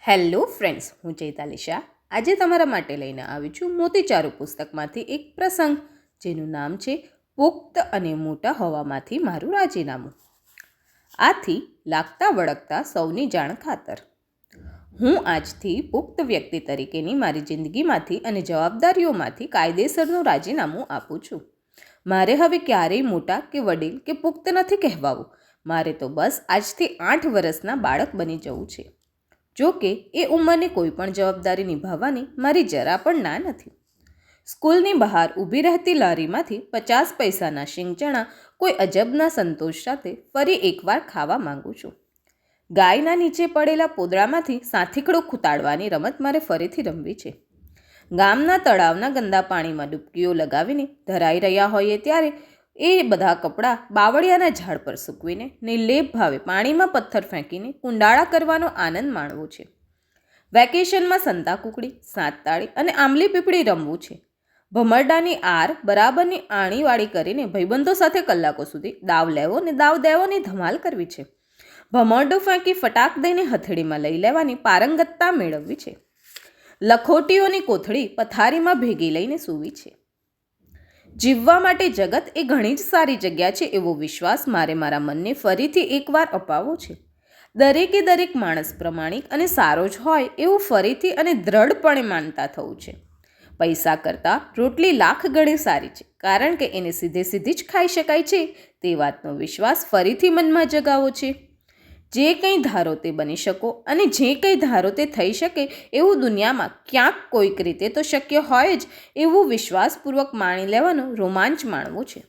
Hello friends, હું ચૈતાલી શાહ આજે તમારા માટે લઈને આવી છું મોતીચારો પુસ્તકમાંથી એક પ્રસંગ જેનું નામ છે પુખ્ત અને મોટા હોવામાંથી મારું રાજીનામું. આથી લાગતા વળગતા સૌની જાણ ખાતર હું આજથી પુખ્ત વ્યક્તિ તરીકેની મારી જિંદગીમાંથી અને જવાબદારીઓમાંથી કાયદેસરનું રાજીનામું આપું છું. મારે હવે ક્યારેય મોટા કે વડીલ કે પુખ્ત નથી કહેવાવું. મારે તો બસ આજથી 8 વર્ષના બાળક બની જવું છે. જો કે એ ઉંમરની કોઈ પણ જવાબદારી નિભાવવાની મારી જરા પણ ના નથી. સ્કૂલની બહાર ઊભી રહેતી લારીમાંથી 50 પૈસાના શિંગચણા કોઈ અજબના સંતોષ સાથે ફરી એકવાર ખાવા માંગુ છું. ગાયના નીચે પડેલા પોદળામાંથી સાથીકડો ખૂતાડવાની રમત મારે ફરીથી રમવી છે. ગામના તળાવના ગંદા પાણીમાં ડૂબકીઓ લગાવીને ધરાઈ રહ્યા હોઈએ ત્યારે એ બધા કપડાં બાવળિયાના ઝાડ પર સૂકવીને નિર્લેપ ભાવે પાણીમાં પથ્થર ફેંકીને કુંડાળા કરવાનો આનંદ માણવો છે. વેકેશનમાં સંતાકુકડી, સાતતાળી અને આંબલી પીપળી રમવું છે. ભમરડાની આર બરાબરની આણીવાળી કરીને ભાઈબંધો સાથે કલાકો સુધી દાવ લેવો ને દાવ દેવોની ધમાલ કરવી છે. ભમરડો ફેંકી ફટાક દઈને હથેળીમાં લઈ લેવાની પારંગતતા મેળવવી છે. લખોટીઓની કોથળી પથારીમાં ભેગી લઈને સૂવી છે. જીવવા માટે જગત એ ઘણી જ સારી જગ્યા છે એવો વિશ્વાસ મારે મારા મનને ફરીથી એકવાર અપાવવો છે. દરેકે દરેક માણસ પ્રમાણિક અને સારો જ હોય એવું ફરીથી અને દ્રઢપણે માનતા થવું છે. પૈસા કરતાં રોટલી લાખ ગણી સારી છે, કારણ કે એને સીધે સીધી જ ખાઈ શકાય છે તે વાતનો વિશ્વાસ ફરીથી મનમાં જગાવવો છે. જે કંઈ ધારો તે બની શકો અને જે કંઈ ધારો તે થઈ શકે એવું દુનિયામાં ક્યાંક કોઈક રીતે તો શક્ય હોય જ એવું વિશ્વાસપૂર્વક માણી લેવાનો રોમાંચ માણવો છે.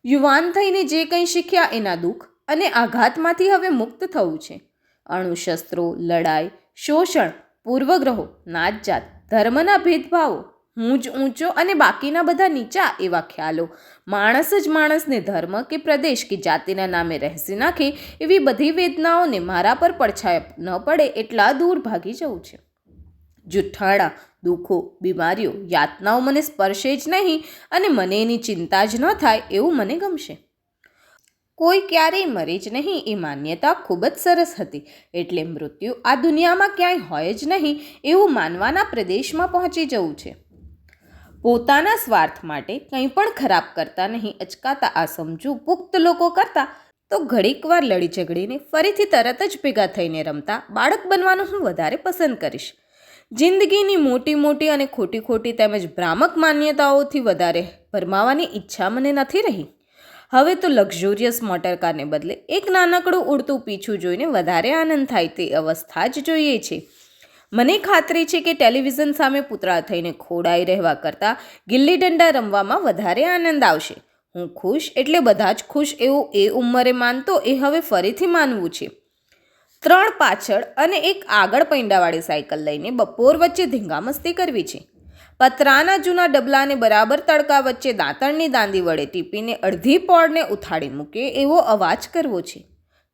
યુવાન થઈને જે કંઈ શીખ્યા એના દુઃખ અને આઘાતમાંથી હવે મુક્ત થવું છે. અણુશસ્ત્રો, લડાઈ, શોષણ, પૂર્વગ્રહો, નાતજાત, ધર્મના ભેદભાવો, હું જ ઊંચો અને બાકીના બધા નીચા એવા ખ્યાલો, માણસ જ માણસને ધર્મ કે પ્રદેશ કે જાતિના નામે રહેસી નાખે એવી બધી વેદનાઓને મારા પર પડછાયા ન પડે એટલા દૂર ભાગી જવું છે. જુઠ્ઠાણા, દુઃખો, બીમારીઓ, યાતનાઓ મને સ્પર્શે જ નહીં અને મને એની ચિંતા જ ન થાય એવું મને ગમશે. કોઈ ક્યારેય મરે જ નહીં એ માન્યતા ખૂબ જ સરસ હતી, એટલે મૃત્યુ આ દુનિયામાં ક્યાંય હોય જ નહીં એવું માનવાના પ્રદેશમાં પહોંચી જવું છે. પોતાના સ્વાર્થ માટે કંઈ પણ ખરાબ કરતા નહીં અચકાતા આ સમજુ પુખ્ત લોકો કરતાં તો ઘડીકવાર લડી ઝઘડીને ફરીથી તરત જ ભેગા થઈને રમતા બાળક બનવાનું હું વધારે પસંદ કરીશ. જિંદગીની મોટી મોટી અને ખોટી ખોટી તેમજ ભ્રામક માન્યતાઓથી વધારે ભરમાવાની ઈચ્છા મને નથી રહી. હવે તો લક્ઝુરિયસ મોટરકારને બદલે એક નાનકડું ઉડતું પીછું જોઈને વધારે આનંદ થાય તે અવસ્થા જ જોઈએ છે. મને ખાતરી છે કે ટેલિવિઝન સામે પૂતળા થઈને ખોડાઈ રહેવા કરતાં ગિલ્લી દંડા રમવામાં વધારે આનંદ આવશે. હું ખુશ એટલે બધા જ ખુશ એવું એ ઉંમરે માનતો એ હવે ફરીથી માનવું છે. 3 પાછળ અને એક આગળ પૈંડાવાળી સાયકલ લઈને બપોર વચ્ચે ધીંગામસ્તી કરવી છે. પતરાના જૂના ડબલાને બરાબર તડકા વચ્ચે દાંતણની દાંડી વડે ટીપીને અડધી પોળને ઉથાડી મૂકે એવો અવાજ કરવો છે.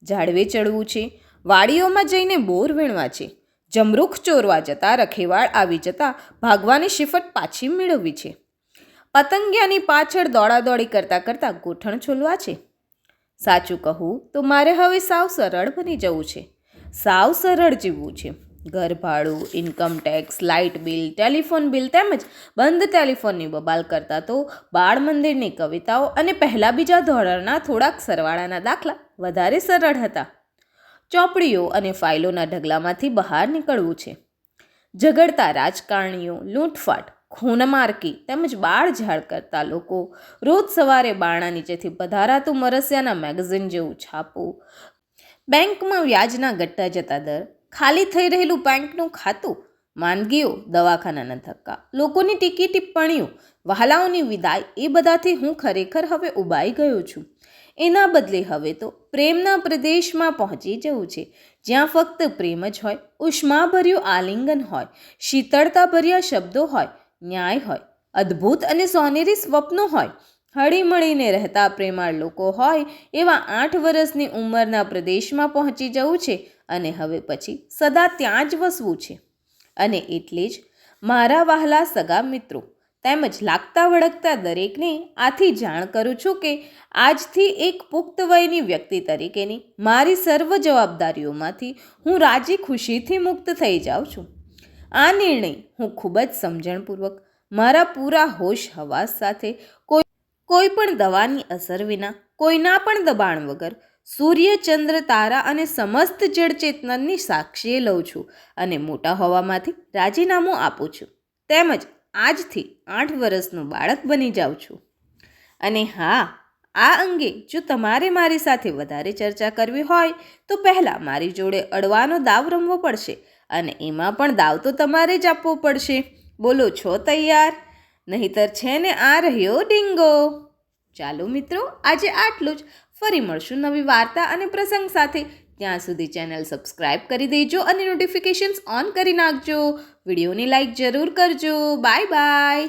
ઝાડવે ચડવું છે. વાડીઓમાં જઈને બોર વીણવા છે. જમરૂખ ચોરવા જતાં રખેવાળ આવી જતાં ભાગવાની શિફત પાછી મેળવવી છે. પતંગિયાની પાછળ દોડાદોડી કરતાં કરતાં ગોઠણ છોલવા છે. સાચું કહું તો મારે હવે સાવ સરળ બની જવું છે. સાવ સરળ જીવવું છે. ઘર ભાડું, income tax, light bill, telephone bill તેમજ બંધ ટેલિફોનની બબાલ કરતાં તો બાળ મંદિરની કવિતાઓ અને પહેલાં બીજા ધોરણના થોડાક સરવાળાના દાખલા વધારે સરળ હતા. ચોપડીઓ અને ફાઇલોના ઢગલામાંથી બહાર નીકળવું છે. ઝઘડતા રાજકારણીઓ, લૂંટફાટ, ખૂનમાર્કી તેમજ બાળઝાડ કરતા લોકો, રોજ સવારે બારણા નીચેથી પધારાતું મરસિયાના મેગઝીન જેવું છાપવું, બેંકમાં વ્યાજના ઘટતા જતા દર, ખાલી થઈ રહેલું બેંકનું ખાતું, માંદગીઓ, દવાખાનાના ધક્કા, લોકોની ટીકી ટિપ્પણીઓ, વહાલાઓની વિદાય એ બધાથી હું ખરેખર હવે ઉબાઈ ગયો છું. એના બદલે હવે તો પ્રેમના પ્રદેશમાં પહોંચી જવું છે, જ્યાં ફક્ત પ્રેમ જ હોય, ઉષ્માભર્યું આલિંગન હોય, શીતળતાભર્યા શબ્દો હોય, ન્યાય હોય, અદ્ભુત અને સોનેરી સ્વપ્નો હોય, હળીમળીને રહેતા પ્રેમાળ લોકો હોય એવા 8 વર્ષની ઉંમરના પ્રદેશમાં પહોંચી જવું છે અને હવે પછી સદા ત્યાં જ વસવું છે. અને એટલે જ મારા વહાલા સગા મિત્રો, તેમજ લાગતા વળગતા દરેકને આથી જાણ કરું છું કે આજથી એક પુખ્ત વયની વ્યક્તિ તરીકેની મારી સર્વ જવાબદારીઓમાંથી હું રાજી ખુશીથી મુક્ત થઈ જાઉં છું. આ નિર્ણય હું ખૂબ જ સમજણપૂર્વક મારા પૂરા હોશ હવાસ સાથે કોઈ પણ દવાની અસર વિના, કોઈના પણ દબાણ વગર, સૂર્ય, ચંદ્ર, તારા અને સમસ્ત જળચેતનની સાક્ષીએ લઉં છું અને મોટા હોવામાંથી રાજીનામું આપું છું. તેમજ આજથી 8 વર્ષનું બાળક બની જાઉં છું. અને હા, આ અંગે જો તમારે મારી સાથે વધારે ચર્ચા કરવી હોય તો પહેલાં મારી જોડે અડવાનો દાવ રમવો પડશે અને એમાં પણ દાવ તો તમારે જ આપવો પડશે. બોલો, છો તૈયાર? નહીંતર છે ને આ રહ્યો ડીંગો. ચાલો મિત્રો, આજે આટલું જ. ફરી મળશું નવી વાર્તા અને પ્રસંગ સાથે. ત્યાં સુધી ચેનલ સબસ્ક્રાઈબ કરી દેજો અને નોટિફિકેશન્સ ઓન કરી નાખજો. વિડીયોને લાઈક જરૂર કરજો. Bye bye.